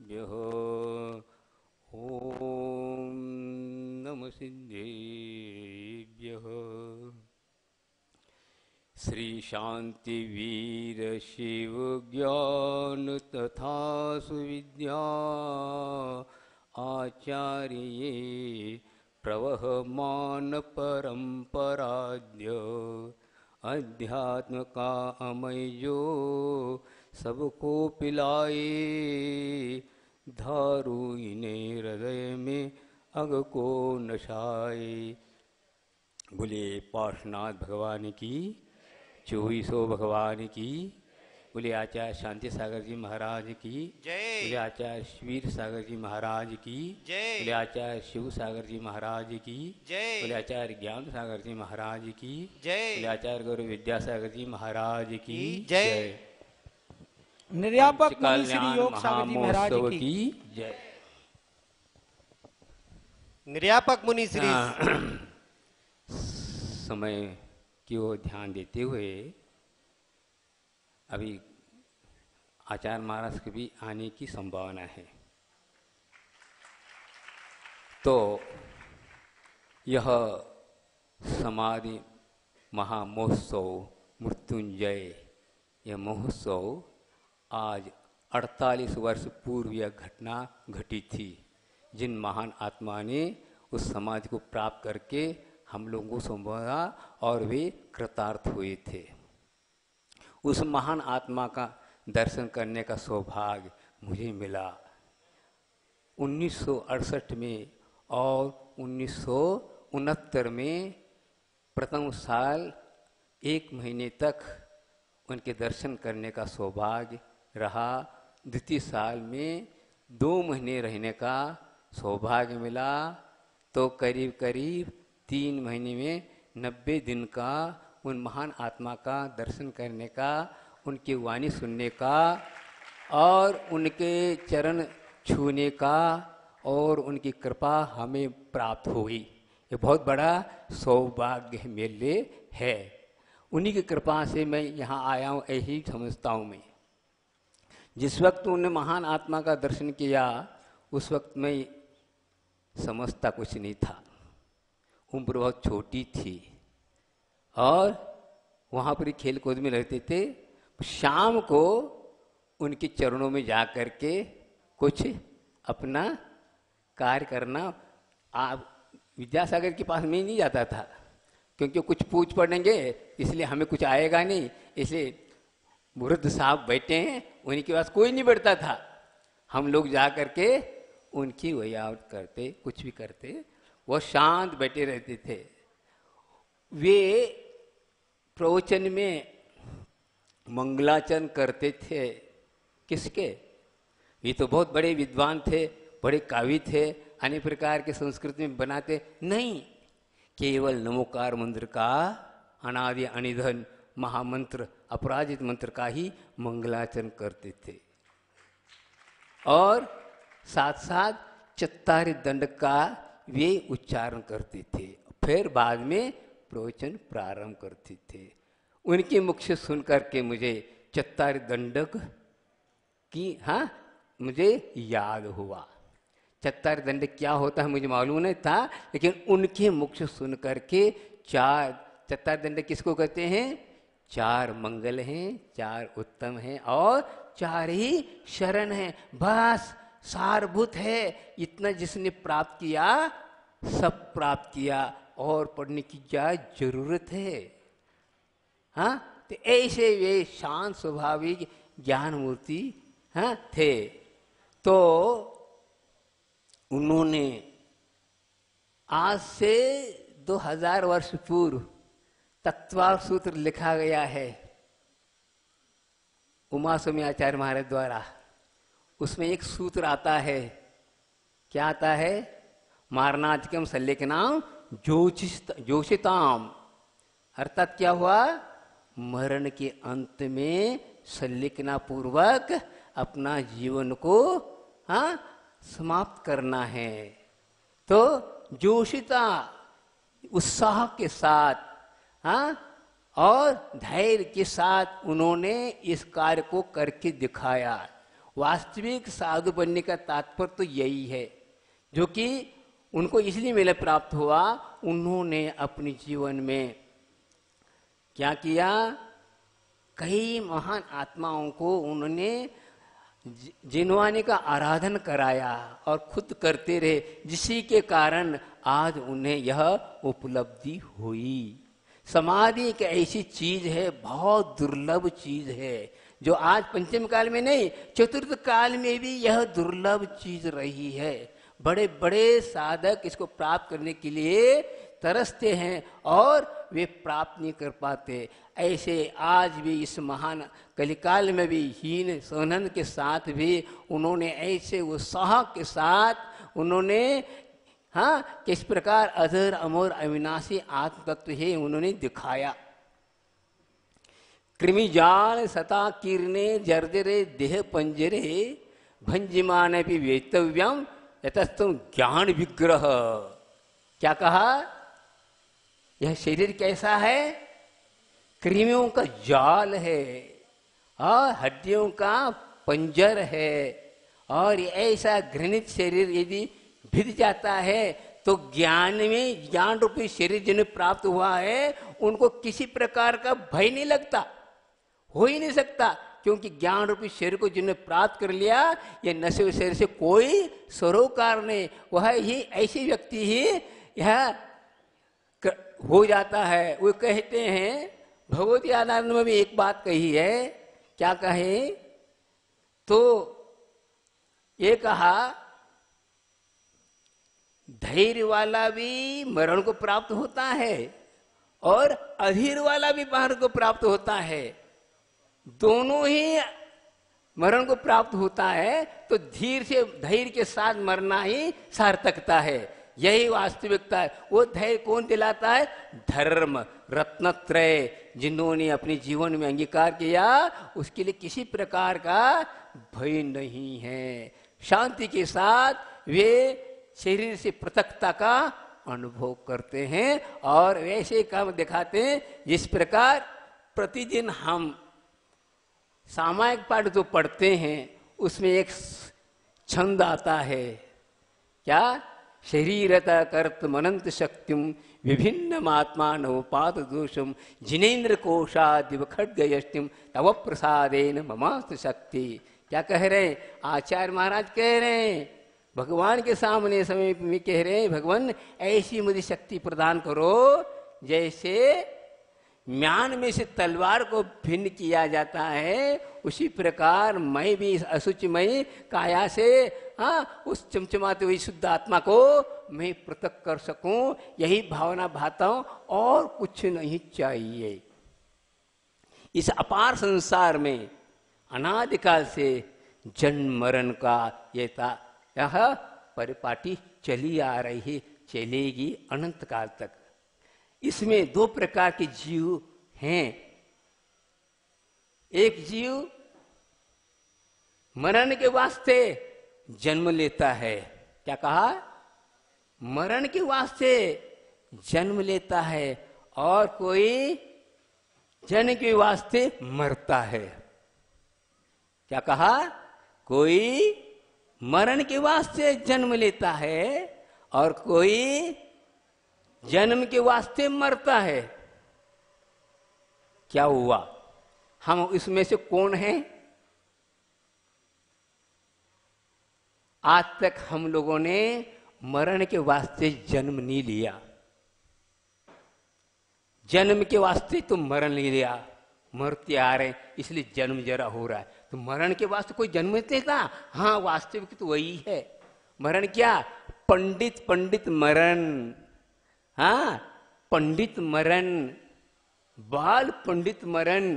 सिद्धेभ्यः ॐ नमः सिद्धेभ्यः। श्री शांति वीर शिव ज्ञान तथा सुविद्या आचार्य प्रवहमान परंपराद्य अध्यात्म का अमय जो सबको पिलाए, धारू इन्हें हृदय में अग को नशाए। बोले पार्श्वनाथ भगवान की, 2400 भगवान की। बोले आचार्य शांति सागर जी महाराज की जय। बोले आचार्य वीर सागर जी महाराज की जय। बोले आचार्य शिव सागर जी महाराज की जय। बोले आचार्य ज्ञान सागर जी महाराज की जय। बोले आचार्य गुरु विद्यासागर जी महाराज की जय। निर्यापक मुनि श्री योग सागर जी महाराज की जय। निर्यापक मुनि श्री समय की ओर ध्यान देते हुए अभी आचार्य महाराज के भी आने की संभावना है। तो यह समाधि महामहोत्सव मृत्युंजय, यह महोत्सव आज 48 वर्ष पूर्व यह घटना घटी थी, जिन महान आत्मा ने उस समाधि को प्राप्त करके हम लोगों को संभाला और वे कृतार्थ हुए थे। उस महान आत्मा का दर्शन करने का सौभाग्य मुझे मिला 1968 में और 1969 में प्रथम साल 1 महीने तक उनके दर्शन करने का सौभाग्य रहा। द्वितीय साल में 2 महीने रहने का सौभाग्य मिला। तो करीब करीब 3 महीने में 90 दिन का उन महान आत्मा का दर्शन करने का, उनकी वाणी सुनने का और उनके चरण छूने का और उनकी कृपा हमें प्राप्त हुई। ये बहुत बड़ा सौभाग्य मेरे लिए है। उन्हीं की कृपा से मैं यहाँ आया हूँ, यही समझता हूँ मैं। जिस वक्त उन्होंने महान आत्मा का दर्शन किया उस वक्त मैं समझता कुछ नहीं था, उम्र बहुत छोटी थी और वहाँ पर खेल कूद में रहते थे। शाम को उनके चरणों में जा कर के कुछ अपना कार्य करना। आप विद्यासागर के पास में नहीं जाता था क्योंकि कुछ पूछ पड़ेंगे, इसलिए हमें कुछ आएगा नहीं, इसलिए वृद्ध साहब बैठे हैं उन्हीं के पास कोई नहीं बैठता था। हम लोग जा कर के उनकी वही आउट करते, कुछ भी करते, वो शांत बैठे रहते थे। वे प्रवचन में मंगलाचरण करते थे। किसके? ये तो बहुत बड़े विद्वान थे, बड़े कावी थे, अनेक प्रकार के संस्कृति में बनाते नहीं, केवल नमोकार मंत्र का, अनादि अनिधन महामंत्र अपराजित मंत्र का ही मंगलाचरण करते थे और साथ साथ चत्तारी दंड का वे उच्चारण करते थे। फिर बाद में प्रवचन प्रारंभ करते थे। उनके मुख से सुन करके मुझे चत्तारी दंडक की मुझे याद हुआ। चत्तारी दंडक क्या होता है मुझे मालूम नहीं था, लेकिन उनके मुख से सुन करके 4 चत्तारी दंडक किसको कहते हैं? 4 मंगल हैं, 4 उत्तम हैं और 4 ही शरण हैं। बस सारभूत है। इतना जिसने प्राप्त किया सब प्राप्त किया और पढ़ने की क्या जरूरत है? तो ऐसे वे शांत स्वाभाविक ज्ञान मूर्ति थे। तो उन्होंने आज से 2000 वर्ष पूर्व तत्वार सूत्र लिखा गया है उमा स्वामी आचार्य महाराज द्वारा। उसमें एक सूत्र आता है, क्या आता है? मारणाधिकम सल्लेखनाम जोशिताम। अर्थात क्या हुआ? मरण के अंत में सल्लेखना पूर्वक अपना जीवन को समाप्त करना है। तो जोशिता उत्साह के साथ और धैर्य के साथ उन्होंने इस कार्य को करके दिखाया। वास्तविक साधु बनने का तात्पर्य तो यही है, जो कि उनको इसलिए मिले प्राप्त हुआ, उन्होंने अपने जीवन में क्या किया, कई महान आत्माओं को उन्होंने जिनवाने का आराधन कराया और खुद करते रहे, जिसी के कारण आज उन्हें यह उपलब्धि हुई। समाधि एक ऐसी चीज है, बहुत दुर्लभ चीज है, जो आज पंचम काल में नहीं, चतुर्थ काल में भी यह दुर्लभ चीज रही है। बड़े बड़े साधक इसको प्राप्त करने के लिए तरसते हैं और वे प्राप्त नहीं कर पाते। ऐसे आज भी इस महान कलिकाल में भी हीन सोनन के साथ भी उन्होंने ऐसे उत्साह के साथ उन्होंने किस प्रकार अजर अमर अविनाशी आत्म तत्व है उन्होंने दिखाया। कृमिजाल सता कीर्णे जर्जरे देह पंजरे भंजिमान भी वेतव्यम यतस्तम ज्ञान विग्रह। क्या कहा, यह शरीर कैसा है, कृमियों का जाल है और हड्डियों का पंजर है, और ऐसा घृणित शरीर यदि भिद जाता है तो ज्ञान में, ज्ञान रूपी शरीर जिन्हें प्राप्त हुआ है उनको किसी प्रकार का भय नहीं लगता, हो ही नहीं सकता, क्योंकि ज्ञान रूपी शरीर को जिन्हें प्राप्त कर लिया, ये नशे हुए शरीर से कोई सरोकार नहीं। वह ही ऐसी व्यक्ति ही यह हो जाता है। वो कहते हैं भगवती आनंद में भी एक बात कही है, क्या कहे, तो ये कहा धैर्य वाला भी मरण को प्राप्त होता है और अधीर वाला भी मरण को प्राप्त होता है, दोनों ही मरण को प्राप्त होता है। तो धीर से धैर्य के साथ मरना ही सार्थकता है, यही वास्तविकता है। वो धैर्य कौन दिलाता है, धर्म रत्नत्रय जिन्होंने अपने जीवन में अंगीकार किया, उसके लिए किसी प्रकार का भय नहीं है। शांति के साथ वे शरीर से पृथकता का अनुभव करते हैं और वैसे काम दिखाते हैं जिस प्रकार प्रतिदिन हम सामायिक पाठ जो पढ़ते हैं उसमें एक छंद आता है, क्या, शरीरता कर्त मनंत शक्तिम विभिन्न आत्मा नवपात दोषम जिनेन्द्र कोशादिव खड्गयष्टिम तव प्रसादेन ममास्त शक्ति। क्या कह रहे हैं, आचार्य महाराज कह रहे हैं, भगवान के सामने समय में कह रहे हैं, भगवान ऐसी मुझे शक्ति प्रदान करो जैसे म्यान में से तलवार को भिन्न किया जाता है, उसी प्रकार मैं भी इस असुचिमयी काया से उस चमचमाते हुई शुद्ध आत्मा को मैं पृथक कर सकूं, यही भावना भाता हूं और कुछ नहीं चाहिए। इस अपार संसार में अनादिकाल से जन्म मरण का यह परिपाटी चली आ रही है, चलेगी अनंत काल तक। इसमें दो प्रकार के जीव हैं। एक जीव मरण के वास्ते जन्म लेता है, क्या कहा, मरण के वास्ते जन्म लेता है, और कोई जन्म के वास्ते मरता है। क्या कहा, कोई मरण के वास्ते जन्म लेता है और कोई जन्म के वास्ते मरता है। क्या हुआ, हम इसमें से कौन हैं? आज तक हम लोगों ने मरण के वास्ते जन्म नहीं लिया, जन्म के वास्ते तो मरण नहीं लिया, मरते आ रहे इसलिए जन्म जरा हो रहा है। तो मरण के वास्ते कोई जन्म लेता? हाँ, वास्तविक तो वही है। मरण क्या, पंडित पंडित मरण, हाँ, पंडित मरण, बाल पंडित मरण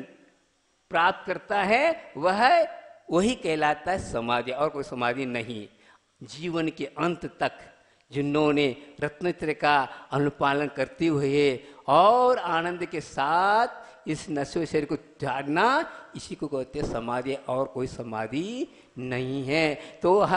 प्राप्त करता है, वही कहलाता है समाधि, और कोई समाधि नहीं। जीवन के अंत तक जिन्होंने रत्नत्रय का अनुपालन करते हुए और आनंद के साथ इस नश्वर शरीर को त्यागना, इसी को कहते हैं समाधि, और कोई समाधि नहीं है। तो वह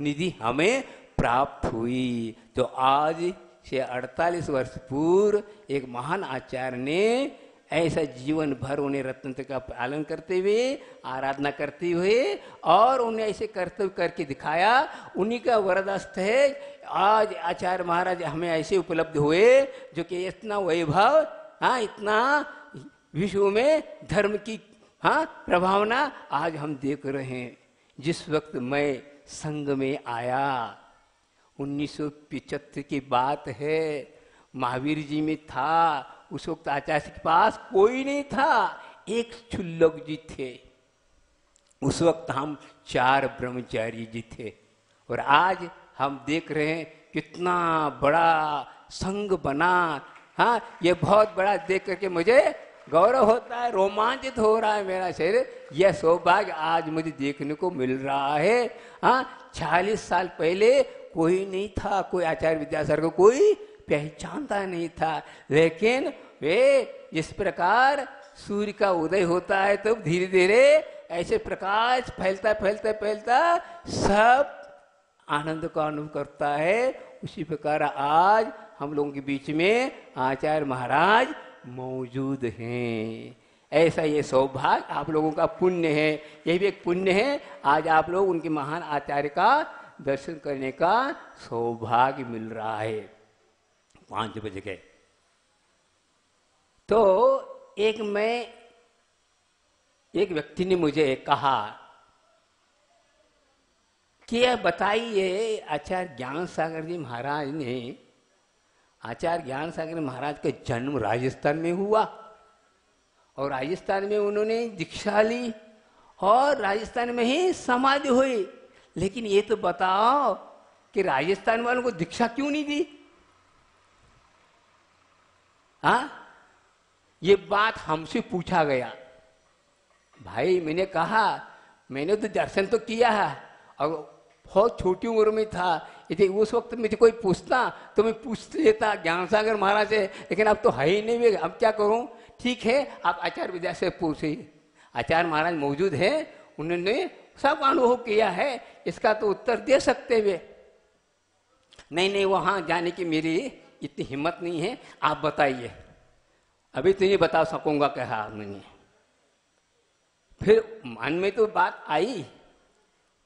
निधि हमें प्राप्त हुई। तो आज से 48 वर्ष पूर्व एक महान आचार्य ने ऐसा जीवन भर उन्हें रत्न का पालन करते हुए, आराधना करते हुए, और उन्हें ऐसे कर्तव्य करके दिखाया। उन्हीं का वरदस्त है आज आचार्य महाराज हमें ऐसे उपलब्ध हुए जो कि इतना वैभव, हाँ, इतना विश्व में धर्म की, हाँ, प्रभावना आज हम देख रहे हैं। जिस वक्त मैं संघ में आया 1975 की बात है, महावीर जी में था, उस वक्त आचार्य के पास कोई नहीं था, एक क्षुल्लक जी थे। उस वक्त हम 4 ब्रह्मचारी जी थे, और आज हम देख रहे हैं कितना बड़ा संघ बना। हाँ, ये बहुत बड़ा देख करके मुझे गौरव होता है, रोमांचित हो रहा है मेरा शरीर। यह सौभाग्य आज मुझे देखने को मिल रहा है। हाँ, 40 साल पहले कोई नहीं था, कोई आचार्य विद्यासागर को कोई पहचानता नहीं था, लेकिन वे इस प्रकार सूर्य का उदय होता है तो धीरे धीरे ऐसे प्रकाश फैलता फैलता फैलता सब आनंद का अनुभव करता है। उसी प्रकार आज हम लोगों के बीच में आचार्य महाराज मौजूद हैं। ऐसा ये सौभाग्य आप लोगों का पुण्य है, ये भी एक पुण्य है। आज आप लोग उनके महान आचार्य का दर्शन करने का सौभाग्य मिल रहा है। 5 बज गए तो एक व्यक्ति ने मुझे कहा कि यह बताइए, आचार्य ज्ञान सागर जी महाराज ने, आचार्य ज्ञान सागर महाराज का जन्म राजस्थान में हुआ, और राजस्थान में उन्होंने दीक्षा ली, और राजस्थान में ही समाधि हुई। लेकिन ये तो बताओ कि राजस्थान वालों को दीक्षा क्यों नहीं दी? हाँ, ये बात हमसे पूछा गया। भाई मैंने कहा, मैंने तो दर्शन तो किया है, और बहुत छोटी उम्र में था, यदि उस वक्त मुझे कोई पूछता तो मैं पूछ लेता ज्ञान सागर महाराज से, लेकिन अब तो है ही नहीं, अब क्या करूं? ठीक है, आप आचार्य विद्या से पूछिए। आचार्य महाराज मौजूद है, उन्होंने सब अनुभव किया है, इसका तो उत्तर दे सकते वे। नहीं, वहां जाने की मेरी इतनी हिम्मत नहीं है, आप बताइए। अभी तो नहीं बता सकूंगा, कहा मैंने। फिर मन में तो बात आई,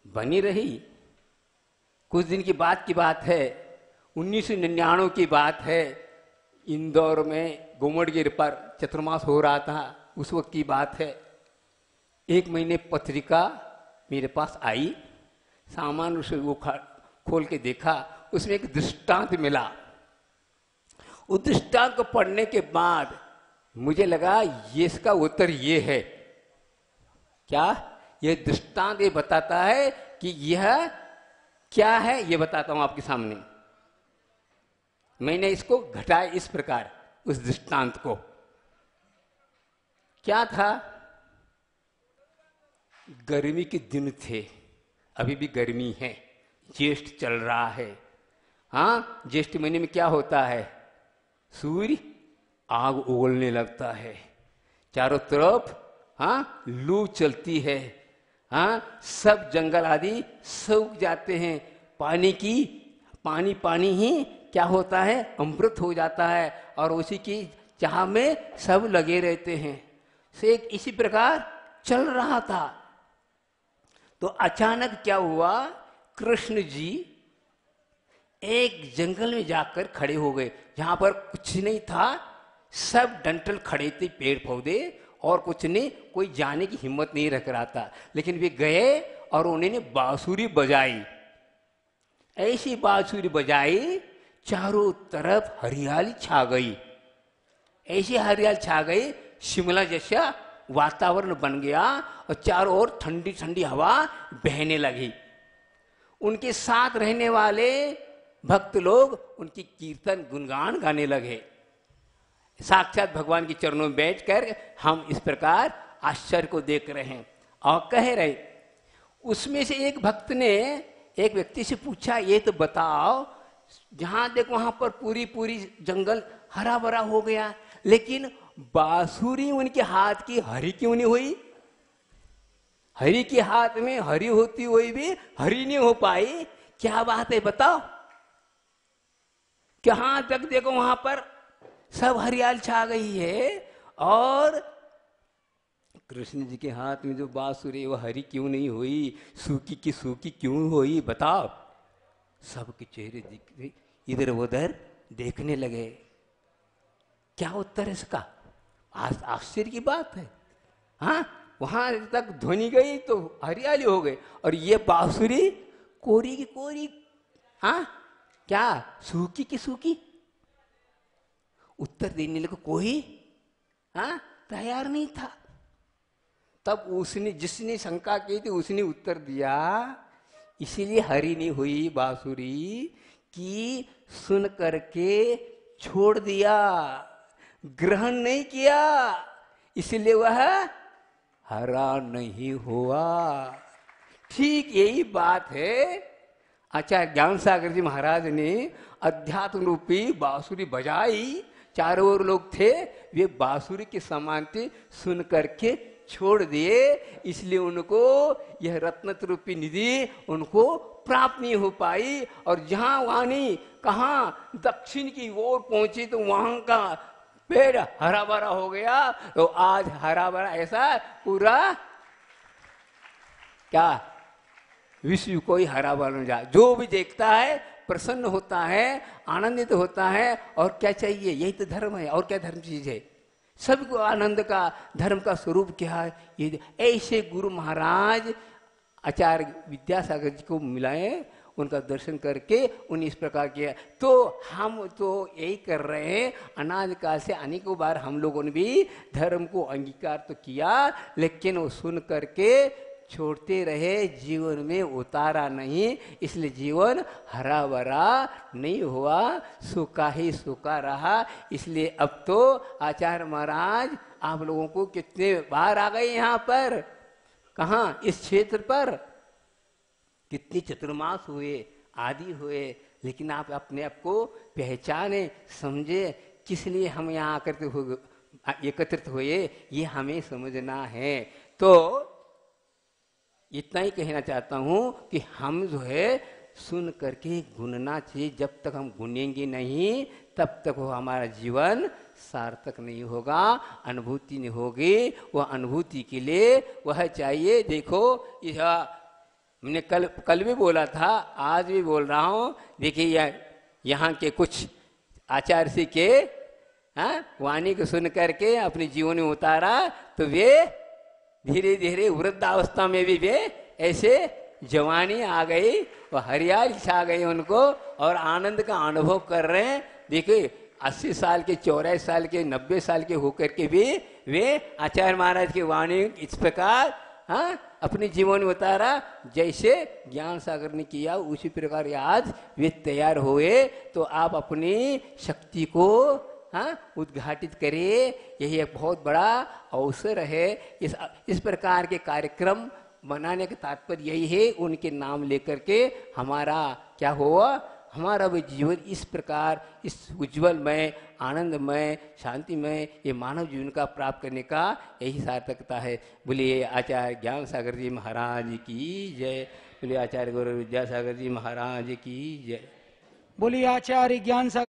बनी रही। कुछ दिन की बात है, 1999 की बात है। इंदौर में गोमड़गिर पर चतुर्मास हो रहा था, उस वक्त की बात है। एक महीने पत्रिका मेरे पास आई, सामान्य से वो खोल के देखा, उसमें एक दृष्टांत मिला। उस दृष्टांत को पढ़ने के बाद मुझे लगा ये इसका उत्तर ये है। क्या? ये दृष्टांत ये बताता है कि यह क्या है, ये बताता हूं आपके सामने। मैंने इसको घटाया इस प्रकार, उस दृष्टांत को। क्या था? गर्मी के दिन थे, अभी भी गर्मी है, ज्येष्ठ चल रहा है। हाँ, ज्येष्ठ महीने में क्या होता है? सूर्य आग उगलने लगता है, चारों तरफ हाँ लू चलती है, हाँ सब जंगल आदि सूख जाते हैं, पानी ही क्या होता है? अमृत हो जाता है, और उसी की चाह में सब लगे रहते हैं। से इसी प्रकार चल रहा था। तो अचानक क्या हुआ? कृष्ण जी एक जंगल में जाकर खड़े हो गए, जहां पर कुछ नहीं था, सब डंठल खड़े थे, पेड़ पौधे, और कुछ नहीं, कोई जाने की हिम्मत नहीं रख रहा था। लेकिन वे गए और उन्होंने बांसुरी बजाई। ऐसी बांसुरी बजाई, चारों तरफ हरियाली छा गई। ऐसी हरियाली छा गई, शिमला जैसा वातावरण बन गया, और चारों ओर ठंडी ठंडी हवा बहने लगी। उनके साथ रहने वाले भक्त लोग उनकी कीर्तन गुणगान गाने लगे। साक्षात भगवान के चरणों में बैठकर हम इस प्रकार आश्चर्य को देख रहे हैं और कह रहे। उसमें से एक भक्त ने एक व्यक्ति से पूछा, ये तो बताओ, जहां देखो वहां पर पूरी जंगल हरा भरा हो गया, लेकिन बांसुरी उनके हाथ की हरी क्यों नहीं हुई? हरी के हाथ में हरी होती हुई भी हरी नहीं हो पाई, क्या बात है बताओ? जहां तक देखो वहां पर सब हरियाली छा गई है, और कृष्ण जी के हाथ में जो बांसुरी वो हरी क्यों नहीं हुई, सूखी की सूखी क्यों हुई, बताओ। सबके चेहरे इधर उधर देखने लगे। क्या उत्तर है इसका? आश्चर्य की बात है। हाँ, वहां तक ध्वनि गई तो हरियाली हो गई, और ये बांसुरी कोरी की कोरी। हाँ, क्या सूखी की सूखी? उत्तर देने लगे कोई हाँ तैयार नहीं था। तब उसने, जिसने शंका की थी, उसने उत्तर दिया, इसीलिए हरी नहीं हुई बांसुरी कि सुन करके छोड़ दिया, ग्रहण नहीं किया, इसलिए वह हरा नहीं हुआ। ठीक यही बात है। आचार्य ज्ञान सागर जी महाराज ने अध्यात्म रूपी बांसुरी बजाई, चारों ओर लोग थे, वे बांसुरी के समान थे, सुन करके छोड़ दिए, इसलिए उनको यह रत्न रूपी निधि उनको प्राप्त नहीं हो पाई। और जहां वाणी कहाँ दक्षिण की ओर पहुंची तो वहां का पेड़ हरा भरा हो गया। तो आज हरा भरा ऐसा पूरा क्या विश्व को ही हरा भरा जा, जो भी देखता है प्रसन्न होता है, आनंदित होता है। और क्या चाहिए? यही तो धर्म है, और क्या धर्म चीज है? सबको आनंद का, धर्म का स्वरूप क्या है? ये ऐसे गुरु महाराज आचार्य विद्यासागर जी को मिलाए, उनका दर्शन करके उन्हें इस प्रकार किया। तो हम तो यही कर रहे हैं, अनादिकाल से अनेकों बार हम लोगों ने भी धर्म को अंगीकार तो किया, लेकिन वो सुन करके छोड़ते रहे, जीवन में उतारा नहीं, इसलिए जीवन हरा भरा नहीं हुआ, सूखा ही सूखा रहा। इसलिए अब तो आचार्य महाराज आप लोगों को कितने बार आ गए यहाँ पर, कहाँ इस क्षेत्र पर, कितने चतुर्मास हुए, आदि हुए, लेकिन आप अपने आप को पहचाने, समझे, किस लिए हम यहाँ आकर एकत्रित हुए, ये हमें समझना है। तो इतना ही कहना चाहता हूं कि हम जो है सुन करके गुनना चाहिए। जब तक हम गुनेंगे नहीं, तब तक वो हमारा जीवन सार्थक नहीं होगा, अनुभूति नहीं होगी। वह अनुभूति के लिए वह चाहिए। देखो, यह मैंने कल भी बोला था, आज भी बोल रहा हूँ। देखिए, यहाँ के कुछ आचार्य जी के वाणी को सुन करके अपने जीवन में उतारा, तो वे धीरे धीरे वृद्धावस्था में भी वे ऐसे जवानी आ गई, और हरियाली छा गई उनको, और आनंद का अनुभव कर रहे हैं। देखिए, 80 साल के, 84 साल के, 90 साल के होकर के भी वे आचार्य महाराज की वाणी इस प्रकार अपने जीवन में उतारा, जैसे ज्ञान सागर ने किया, उसी प्रकार आज वे तैयार हुए। तो आप अपनी शक्ति को उद्घाटित करिए, यही एक बहुत बड़ा अवसर है। इस प्रकार के कार्यक्रम बनाने का तात्पर्य यही है, उनके नाम लेकर के हमारा क्या हुआ, हमारा भी जीवन इस प्रकार, इस उज्जवलमय, आनंदमय, शांतिमय ये मानव जीवन का प्राप्त करने का यही सार्थकता है। बोलिए आचार्य ज्ञान सागर जी महाराज की जय। बोलिए आचार्य गुरु विद्यासागर जी महाराज की जय। बोलिए आचार्य ज्ञान सागर